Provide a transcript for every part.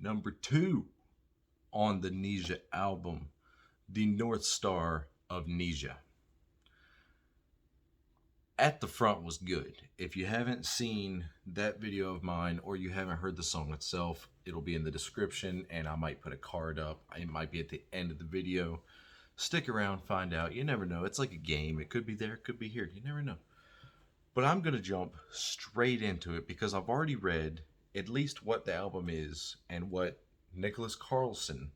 Number 2 on the NIJA album, the North Star of NIJA. At the Front was good. If you haven't seen that video of mine or you haven't heard the song itself, it'll be in the description and I might put a card up. It might be at the end of the video. Stick around, find out. You never know. It's like a game. It could be there, it could be here. You never know. But I'm going to jump straight into it because I've already read at least what the album is and what Nicholas Carlson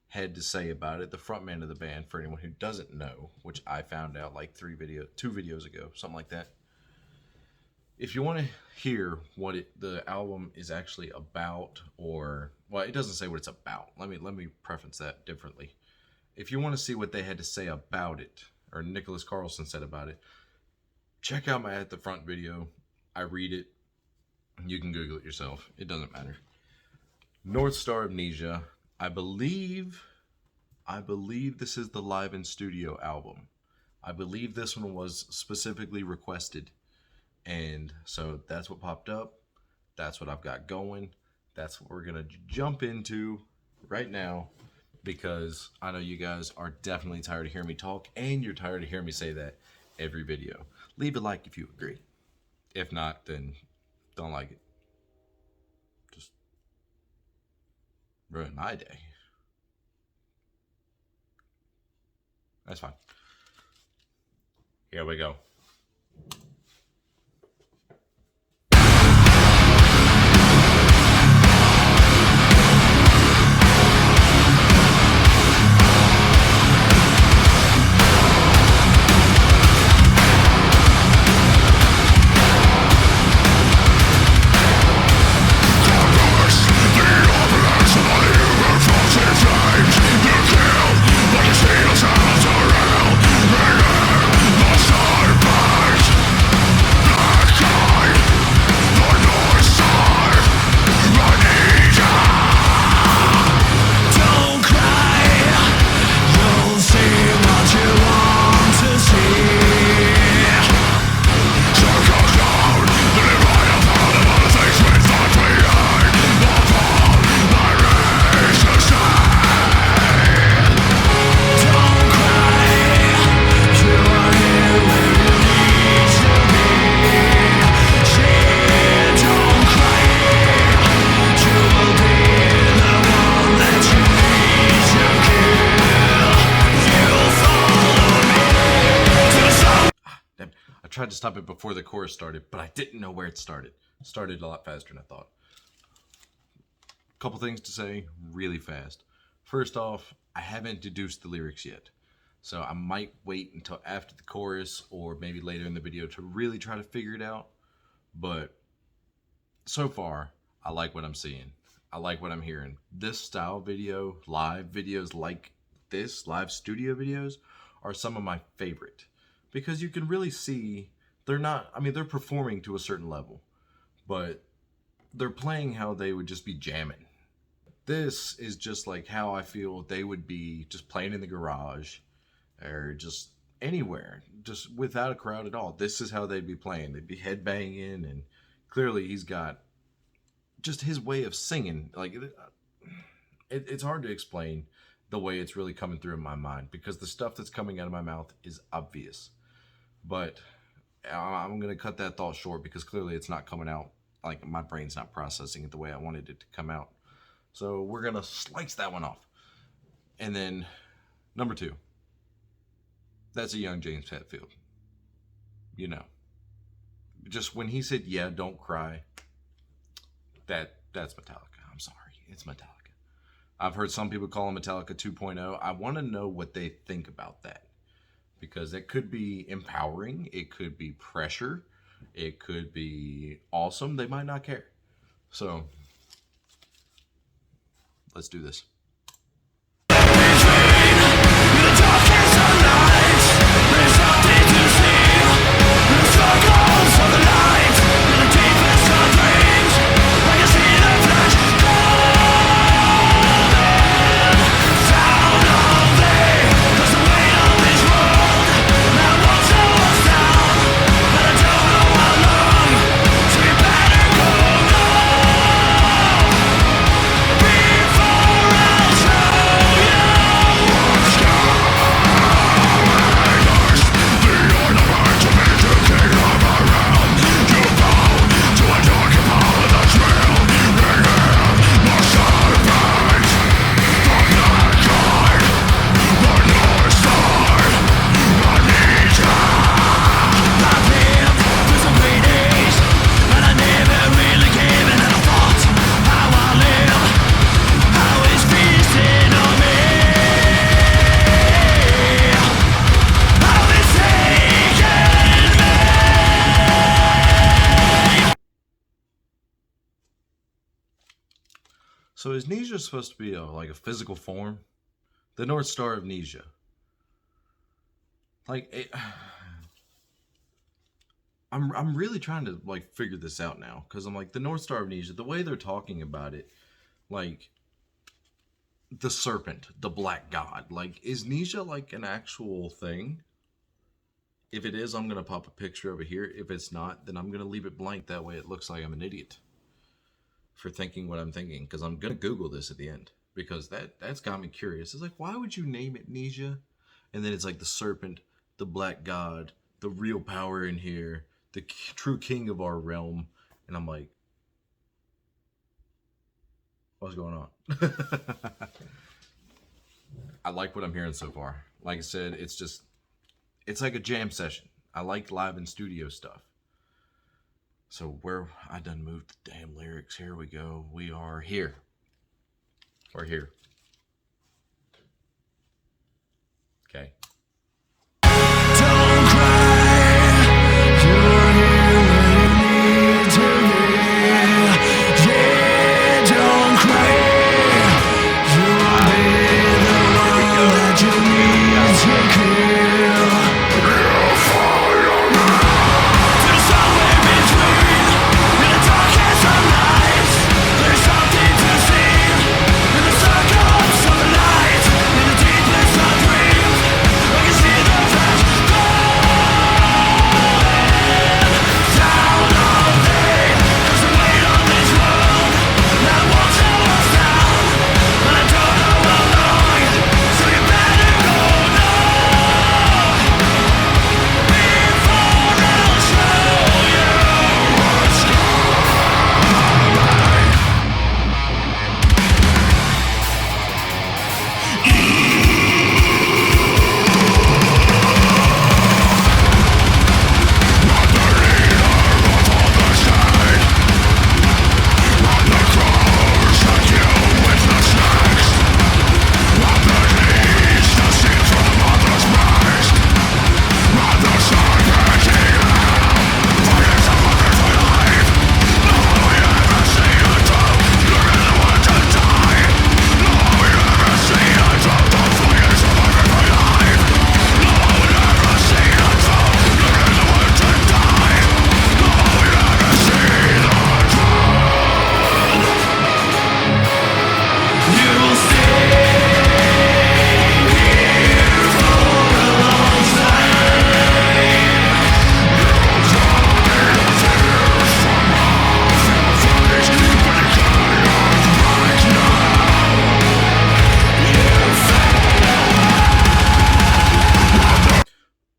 had to say about it, the frontman of the band, for anyone who doesn't know, which I found out like 2 videos ago, something like that. If you want to hear what the album is actually about, or, well, it doesn't say what it's about. Let me preface that differently. If you want to see what they had to say about it, or Nicholas Carlson said about it, check out my At the Front video. I read it. You can Google it yourself. It doesn't matter. North Star of NIJA. I believe this is the live in studio album. I believe this one was specifically requested. And so that's what popped up. That's what I've got going. That's what we're going to jump into right now. Because I know you guys are definitely tired of hearing me talk. And you're tired of hearing me say that every video. Leave a like if you agree. If not, then don't like it. Just ruin my day. That's fine. Here we go. I tried to stop it before the chorus started, but I didn't know where it started. It started a lot faster than I thought. Couple things to say really fast. First off, I haven't deduced the lyrics yet. So I might wait until after the chorus or maybe later in the video to really try to figure it out. But so far, I like what I'm seeing. I like what I'm hearing. This style video, live videos like this, live studio videos, are some of my favorite. Because you can really see, they're performing to a certain level, but they're playing how they would just be jamming. This is just like how I feel they would be just playing in the garage or just anywhere, just without a crowd at all. This is how they'd be playing. They'd be headbanging, and clearly he's got just his way of singing. Like, it's hard to explain the way it's really coming through in my mind because the stuff that's coming out of my mouth is obvious. But I'm going to cut that thought short because clearly it's not coming out, like my brain's not processing it the way I wanted it to come out. So we're going to slice that one off. And then number 2, that's a young James Hetfield. You know, just when he said, yeah, don't cry, that's Metallica. I'm sorry, it's Metallica. I've heard some people call him Metallica 2.0. I want to know what they think about that. Because it could be empowering, it could be pressure, it could be awesome. They might not care. So, let's do this. Be So is NIJA supposed to be like a physical form? The North Star of NIJA. Like, I'm really trying to like figure this out now, because I'm like, the North Star of NIJA, the way they're talking about it, like the serpent, the black god, like, is NIJA like an actual thing? If it is, I'm gonna pop a picture over here. If it's not, then I'm gonna leave it blank. That way it looks like I'm an idiot for thinking what I'm thinking, because I'm gonna Google this at the end, because that's got me curious. It's like, why would you name it NIJA? And then it's like the serpent, the black god, the real power in here, the true king of our realm. And I'm like, what's going on? I like what I'm hearing so far. Like I said, it's like a jam session. I like live in studio stuff. So I done moved the damn lyrics. Here we go. We are here. We're here. Okay.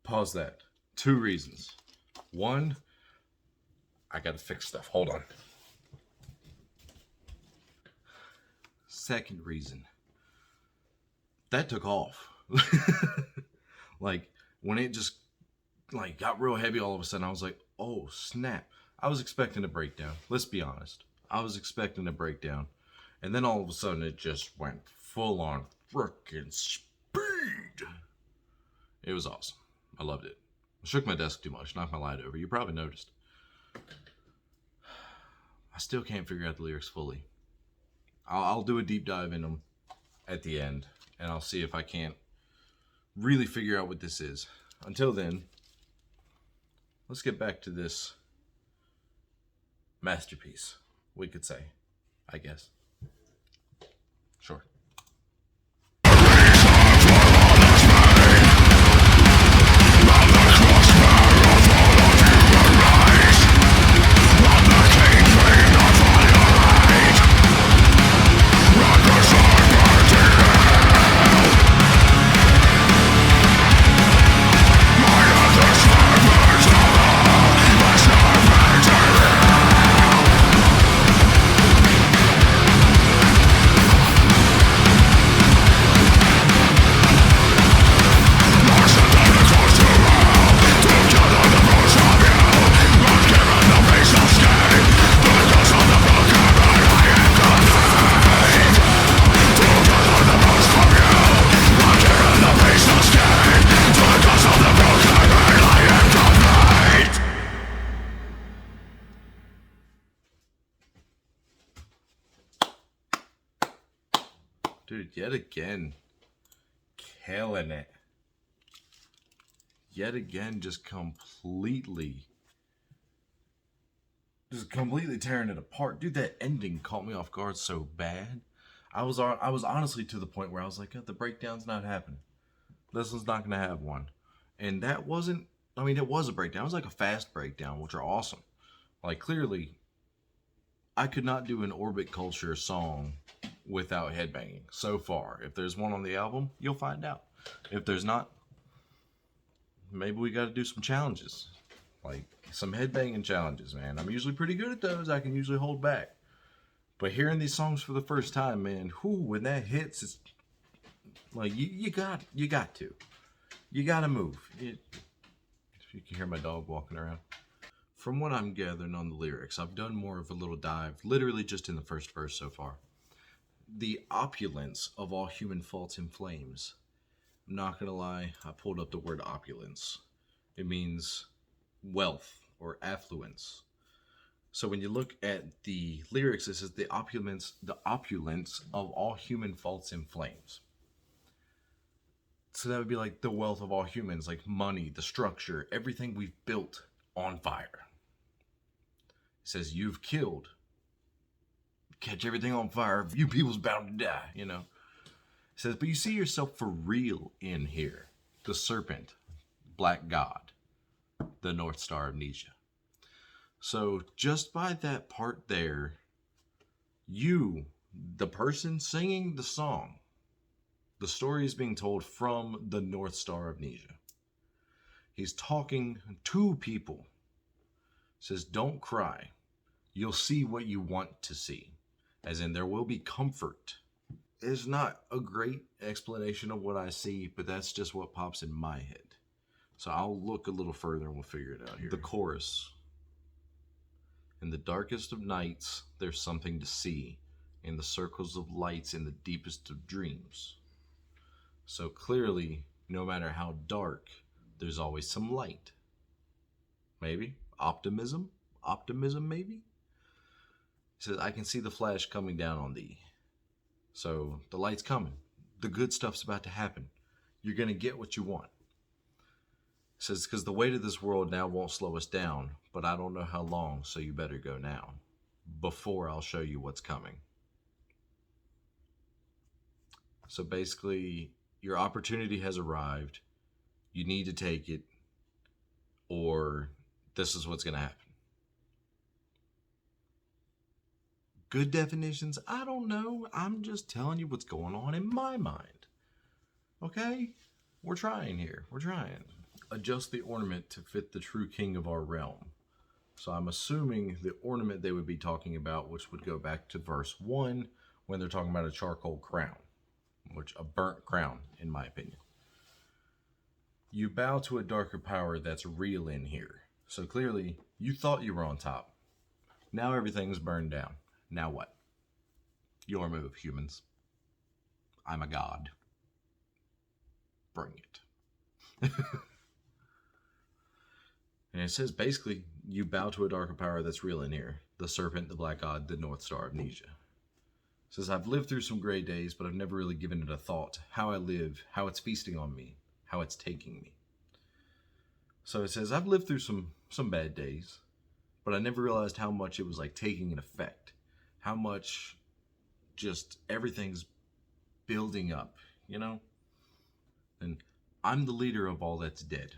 Pause that. 2 reasons. 1, I gotta fix stuff. Hold on. Second reason, that took off. Like, when it just like got real heavy all of a sudden, I was like, oh snap. I was expecting a breakdown. Let's be honest. I was expecting a breakdown. And then all of a sudden it just went full on frickin' speed. It was awesome. I loved it. I shook my desk too much, knocked my light over. You probably noticed. I still can't figure out the lyrics fully. I'll do a deep dive in them at the end, and I'll see if I can't really figure out what this is. Until then, let's get back to this masterpiece, we could say, I guess. Sure. Dude, yet again, killing it. Yet again, just completely tearing it apart. Dude, that ending caught me off guard so bad. I was honestly to the point where I was like, the breakdown's not happening. This one's not going to have one. And that wasn't, I mean, it was a breakdown. It was like a fast breakdown, which are awesome. Like, clearly, I could not do an Orbit Culture song without headbanging so far. If there's one on the album, you'll find out. If there's not, maybe we got to do some challenges. Like, some headbanging challenges, man. I'm usually pretty good at those. I can usually hold back. But hearing these songs for the first time, man, when that hits, it's like, you got to. You got to move. You can hear my dog walking around. From what I'm gathering on the lyrics, I've done more of a little dive, literally just in the first verse so far. The opulence of all human faults and flames. I'm not going to lie, I pulled up the word opulence. It means wealth or affluence. So when you look at the lyrics, it says the opulence of all human faults and flames. So that would be like the wealth of all humans, like money, the structure, everything we've built on fire. It says you've killed. Catch everything on fire. You people's bound to die, you know. It says, but you see yourself for real in here. The serpent, black god, the North Star of NIJA. So just by that part there, you, the person singing the song, the story is being told from the North Star of NIJA. He's talking to people. Says, don't cry. You'll see what you want to see. As in, there will be comfort. It's not a great explanation of what I see, but that's just what pops in my head. So I'll look a little further and we'll figure it out here. The chorus. In the darkest of nights, there's something to see. In the circles of lights, in the deepest of dreams. So clearly, no matter how dark, there's always some light. Maybe. Optimism? Optimism, maybe? It says, I can see the flash coming down on thee. So the light's coming. The good stuff's about to happen. You're going to get what you want. It says, because the weight of this world now won't slow us down, but I don't know how long, so you better go now, before I'll show you what's coming. So basically, your opportunity has arrived. You need to take it, or this is what's going to happen. Good definitions? I don't know. I'm just telling you what's going on in my mind. Okay? We're trying here. We're trying. Adjust the ornament to fit the true king of our realm. So I'm assuming the ornament they would be talking about, which would go back to verse 1 when they're talking about a charcoal crown, which a burnt crown, in my opinion. You bow to a darker power that's real in here. So clearly, you thought you were on top. Now everything's burned down. Now what? Your move, humans. I'm a god. Bring it. And it says basically, you bow to a darker power that's real in here. The serpent, the black god, the North Star of NIJA. It says, I've lived through some gray days, but I've never really given it a thought. How I live, how it's feasting on me, how it's taking me. So it says, I've lived through some bad days, but I never realized how much it was like taking an effect. How much just everything's building up, you know? And I'm the leader of all that's dead.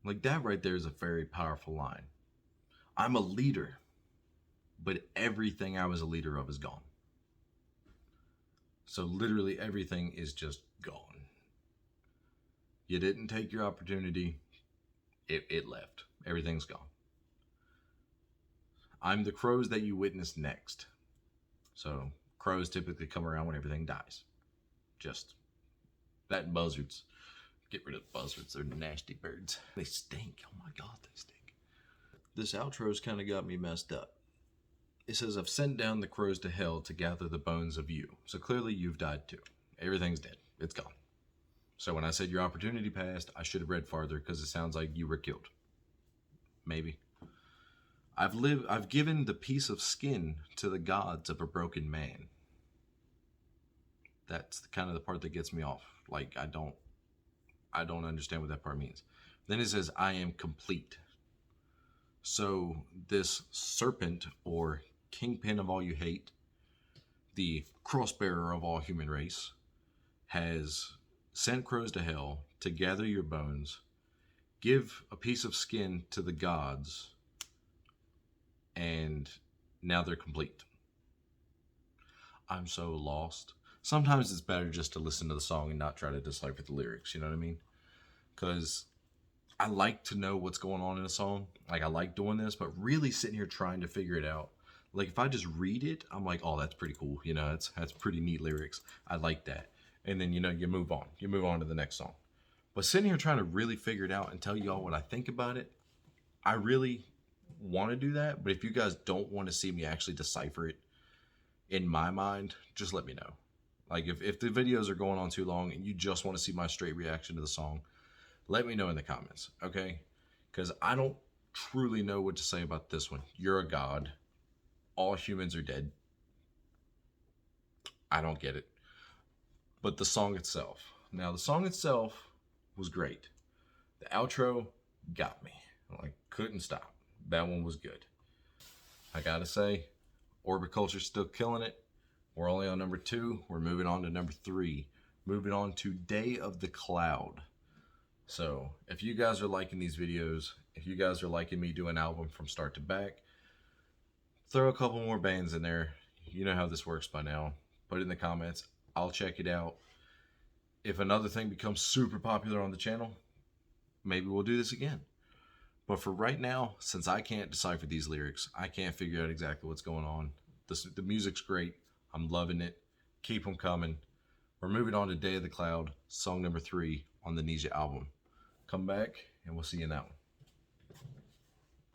Like that right there is a very powerful line. I'm a leader, but everything I was a leader of is gone. So literally everything is just gone. You didn't take your opportunity. It left. Everything's gone. I'm the crows that you witness next. So crows typically come around when everything dies. Just that, buzzards. Get rid of buzzards. They're nasty birds. They stink. Oh my God, they stink. This outro's kind of got me messed up. It says, I've sent down the crows to hell to gather the bones of you. So clearly you've died too. Everything's dead. It's gone. So when I said your opportunity passed, I should have read farther because it sounds like you were killed. Maybe. I've given the piece of skin to the gods of a broken man. That's kind of the part that gets me off. Like I don't understand what that part means. Then it says, I am complete. So this serpent, or kingpin of all you hate, the crossbearer of all human race, has sent crows to hell to gather your bones, give a piece of skin to the gods, and now they're complete. I'm so lost. Sometimes it's better just to listen to the song and not try to decipher the lyrics, you know what I mean? Because I like to know what's going on in a song. Like, I like doing this, but really sitting here trying to figure it out. Like, if I just read it, I'm like, oh, that's pretty cool. You know, that's pretty neat lyrics. I like that. And then, you know, you move on. You move on to the next song. But sitting here trying to really figure it out and tell y'all what I think about it, I really want to do that. But if you guys don't want to see me actually decipher it in my mind, just let me know. Like, if the videos are going on too long and you just want to see my straight reaction to the song, let me know in the comments, okay? Because I don't truly know what to say about this one. You're a god. All humans are dead. I don't get it. But the song itself. Now, the song itself was great. The outro got me. I couldn't stop. That one was good. I gotta say, Orbiculture's still killing it. We're only on number 2. We're moving on to number 3. Moving on to Day of the Cloud. So, if you guys are liking these videos, if you guys are liking me do an album from start to back, throw a couple more bands in there. You know how this works by now. Put it in the comments. I'll check it out. If another thing becomes super popular on the channel, maybe we'll do this again. But for right now, since I can't decipher these lyrics, I can't figure out exactly what's going on. The music's great. I'm loving it. Keep them coming. We're moving on to Day of the Cloud, song number 3 on the NIJA album. Come back, and we'll see you in that one.